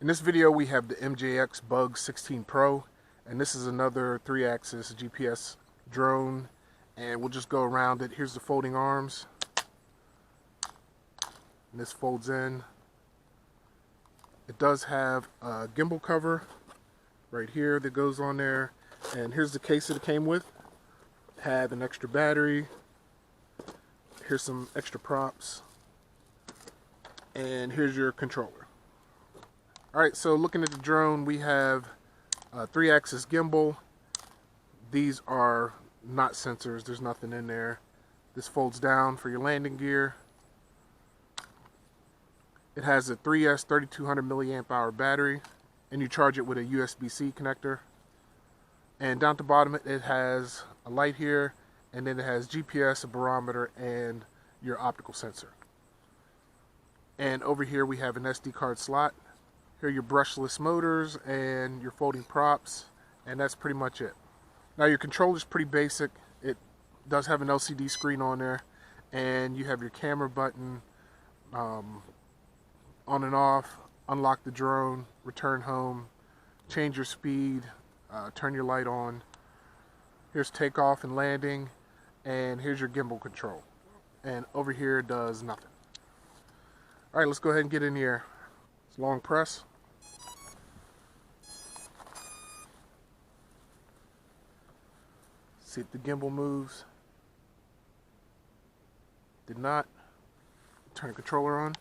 In this video we have the MJX Bug 16 Pro, and this is another 3-axis GPS drone, and we'll just go around it. Here's the folding arms, and this folds in. It does have a gimbal cover right here that goes on there, and here's the case that it came with. It had an extra battery, here's some extra props, and here's your controller. Alright, so looking at the drone, we have a 3-axis gimbal. These are not sensors, there's nothing in there. This folds down for your landing gear. It has a 3S 3200 milliamp hour battery, and you charge it with a USB-C connector. And down at the bottom it has a light here, and then it has GPS, a barometer, and your optical sensor. And over here we have an SD card slot. Here are your brushless motors and your folding props, and that's pretty much it. Now your controller is pretty basic. It does have an LCD screen on there, and you have your camera button, on and off, unlock the drone, return home, change your speed, turn your light on. Here's takeoff and landing, and here's your gimbal control. And over here it does nothing. Alright, let's go ahead and get in the air. It's long press. See if the gimbal moves. Did not. Turn the controller on.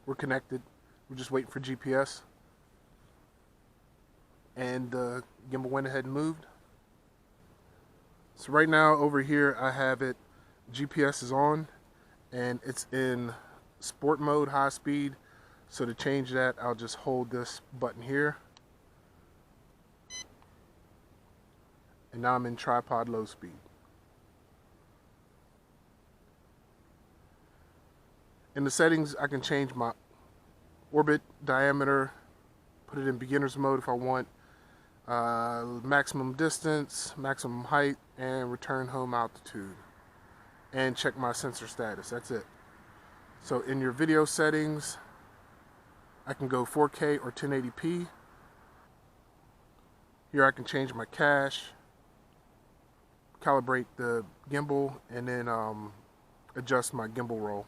We're connected. We're just waiting for GPS. And the gimbal went ahead and moved. So right now over here I have it, GPS is on, and it's in sport mode, high speed. So to change that, I'll just hold this button here. And now I'm in tripod low speed. In the settings, I can change my orbit diameter, put it in beginner's mode if I want, maximum distance, maximum height, and return home altitude. And check my sensor status. That's it. So in your video settings, I can go 4K or 1080p. Here I can change my cache, calibrate the gimbal, and then adjust my gimbal roll.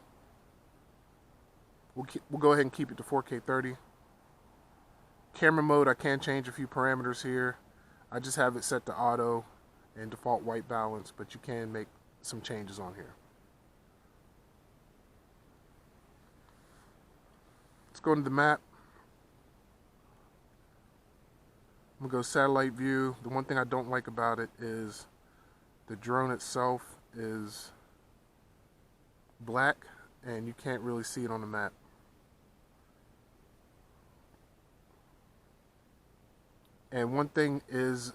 We'll go ahead and keep it to 4K 30. Camera mode, I can change a few parameters here. I just have it set to auto and default white balance, but you can make some changes on here. Let's go into the map. I'm gonna go satellite view. The one thing I don't like about it is the drone itself is black and you can't really see it on the map. And one thing is,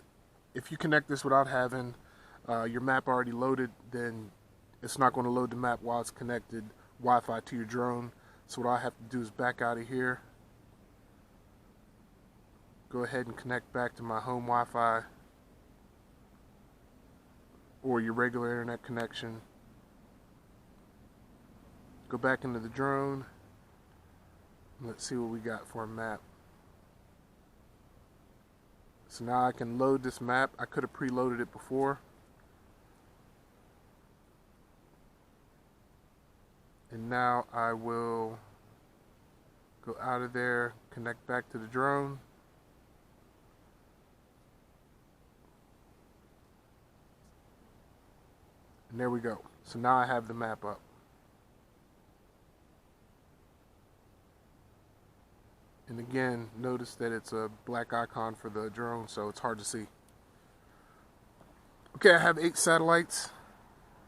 if you connect this without having your map already loaded, then it's not going to load the map while it's connected Wi-Fi to your drone. So what I have to do is back out of here, go ahead and connect back to my home Wi-Fi or your regular internet connection. Go back into the drone. Let's see what we got for a map. So now I can load this map. I could have preloaded it before. And now I will go out of there, connect back to the drone. And there we go. So now I have the map up. And again, notice that it's a black icon for the drone, so it's hard to see. Okay, I have 8 satellites.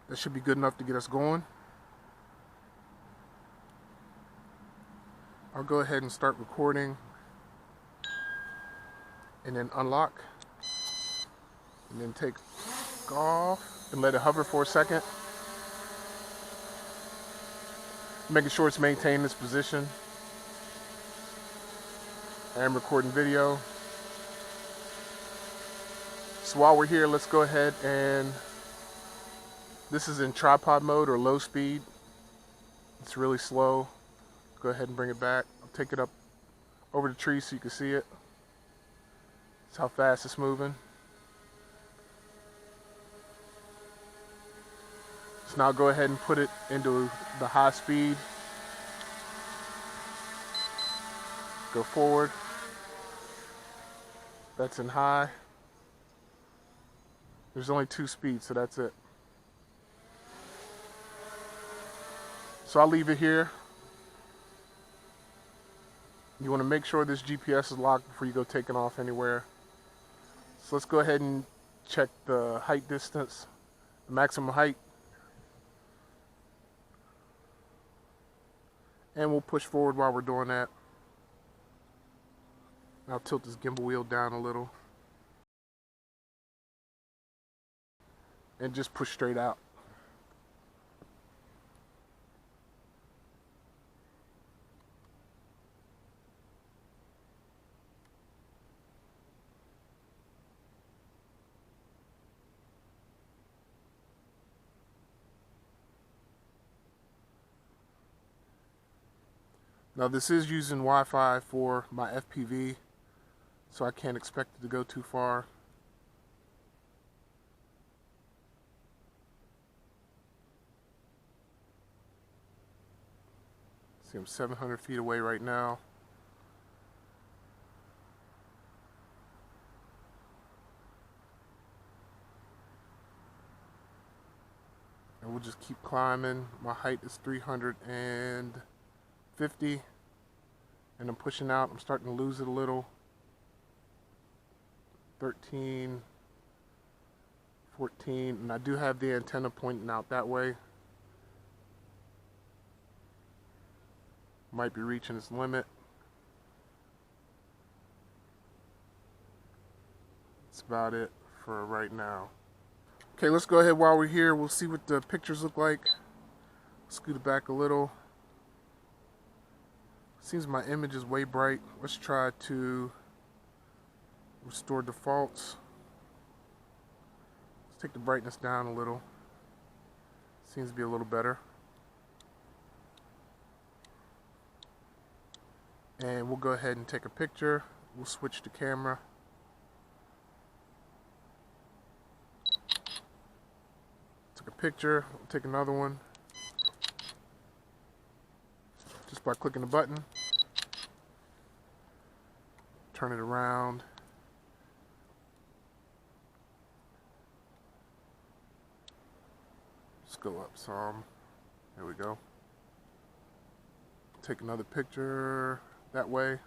That should be good enough to get us going. I'll go ahead and start recording and then unlock and then take off and let it hover for a second, making sure it's maintained its position. I am recording video. So while we're here, let's go ahead and, this is in tripod mode or low speed. It's really slow. Go ahead and bring it back. I'll take it up over the tree so you can see it. That's how fast it's moving. So now go ahead and put it into the high speed. Go forward. That's in high. There's only 2 speeds, so that's it. So I'll leave it here. You want to make sure this GPS is locked before you go taking off anywhere. So let's go ahead and check the height distance, the maximum height. And we'll push forward while we're doing that. I'll tilt this gimbal wheel down a little. And just push straight out. Now this is using Wi-Fi for my FPV, so I can't expect it to go too far. See, I'm 700 feet away right now. And we'll just keep climbing. My height is 350. And I'm pushing out. I'm starting to lose it a little. 13, 14. And I do have the antenna pointing out that way. Might be reaching its limit. That's about it for right now. Okay, let's go ahead while we're here. We'll see what the pictures look like. Scoot it back a little. Seems my image is way bright. Let's try to restore defaults. Let's take the brightness down a little. Seems to be a little better. And we'll go ahead and take a picture. We'll switch the camera. Took a picture. We'll take another one. Just by clicking the button. Turn it around. Let's go up some. There we go. Take another picture that way.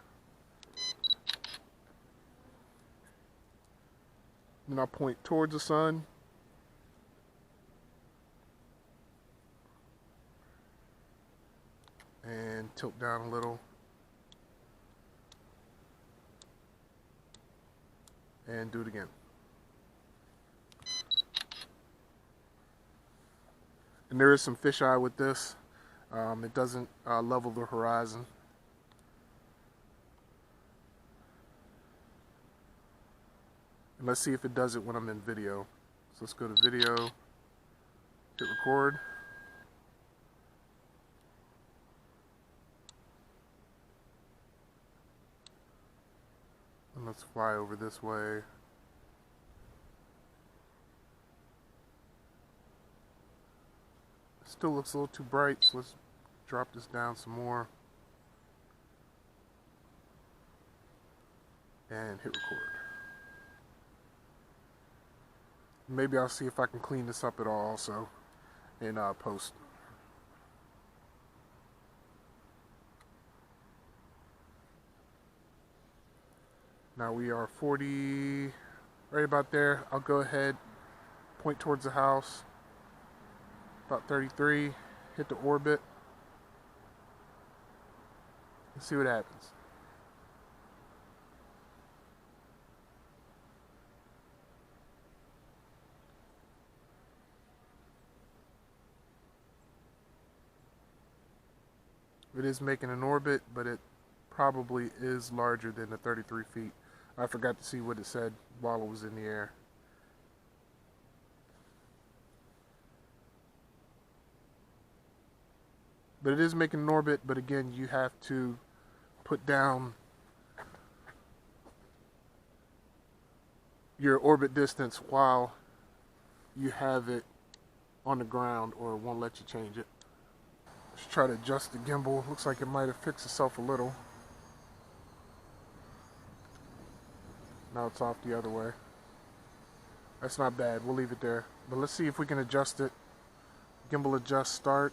Then I'll point towards the sun. And tilt down a little. And do it again. And there is some fisheye with this. It doesn't level the horizon. And let's see if it does it when I'm in video. So let's go to video, hit record. And let's fly over this way. Still looks a little too bright, so let's drop this down some more. And hit record. Maybe I'll see if I can clean this up at all also in post. Now we are 40, right about there. I'll go ahead, point towards the house. About 33, hit the orbit, and see what happens. It is making an orbit, but it probably is larger than the 33 feet. I forgot to see what it said while it was in the air. But it is making an orbit, but again, you have to put down your orbit distance while you have it on the ground, or it won't let you change it. Let's try to adjust the gimbal. Looks like it might have fixed itself a little. Now it's off the other way. That's not bad. We'll leave it there. But let's see if we can adjust it. Gimbal adjust, start,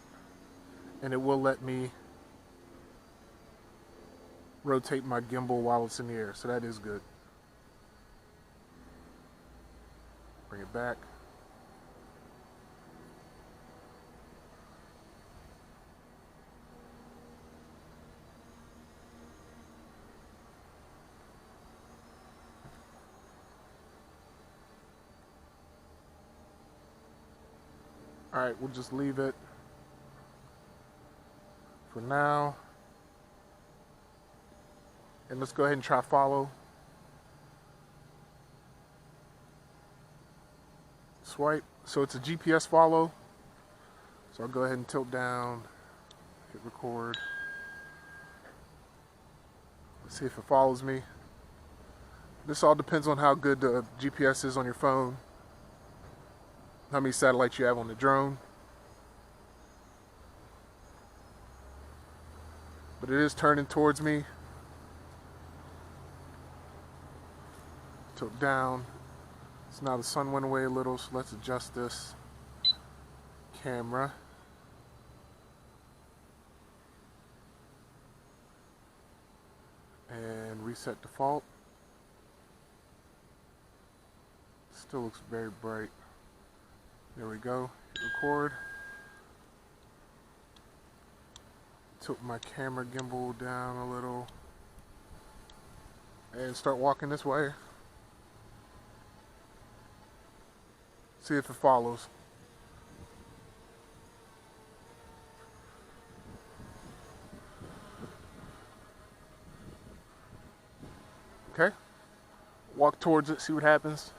and it will let me rotate my gimbal while it's in the air. So that is good. Bring it back. Alright, we'll just leave it for now. And let's go ahead and try follow. Swipe. So it's a GPS follow. So I'll go ahead and tilt down, hit record. Let's see if it follows me. This all depends on how good the GPS is on your phone, how many satellites you have on the drone. But it is turning towards me. Tilt down. So now the sun went away a little, so let's adjust this camera. And reset default. Still looks very bright. There we go. Hit record. Tilt my camera gimbal down a little. And start walking this way. See if it follows. Okay. Walk towards it, see what happens.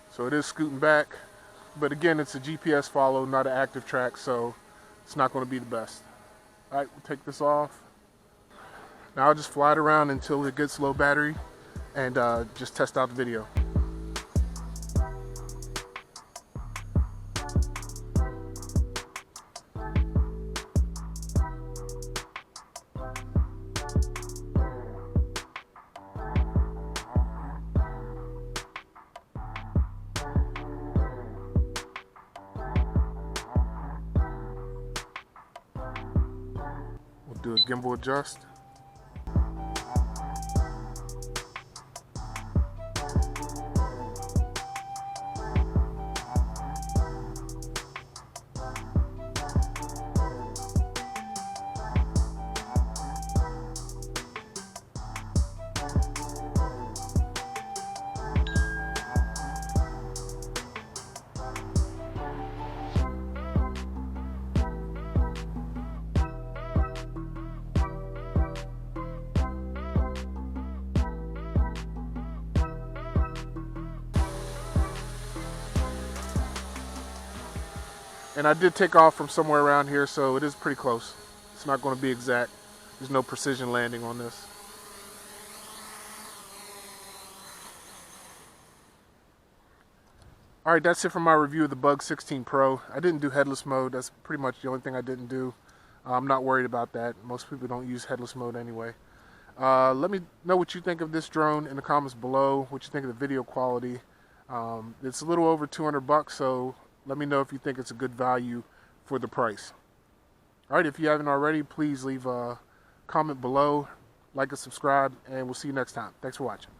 So it is scooting back, but again, it's a GPS follow, not an active track, so it's not going to be the best. All right, we'll take this off. Now I'll just fly it around until it gets low battery and just test out the video. Do a gimbal adjust. And I did take off from somewhere around here, so it is pretty close. It's not going to be exact. There's no precision landing on this. Alright, that's it for my review of the Bug 16 Pro. I didn't do headless mode. That's pretty much the only thing I didn't do. I'm not worried about that. Most people don't use headless mode anyway. Let me know what you think of this drone in the comments below, what you think of the video quality. It's a little over 200 bucks, so let me know if you think it's a good value for the price. Alright, if you haven't already, please leave a comment below, like and subscribe, and we'll see you next time. Thanks for watching.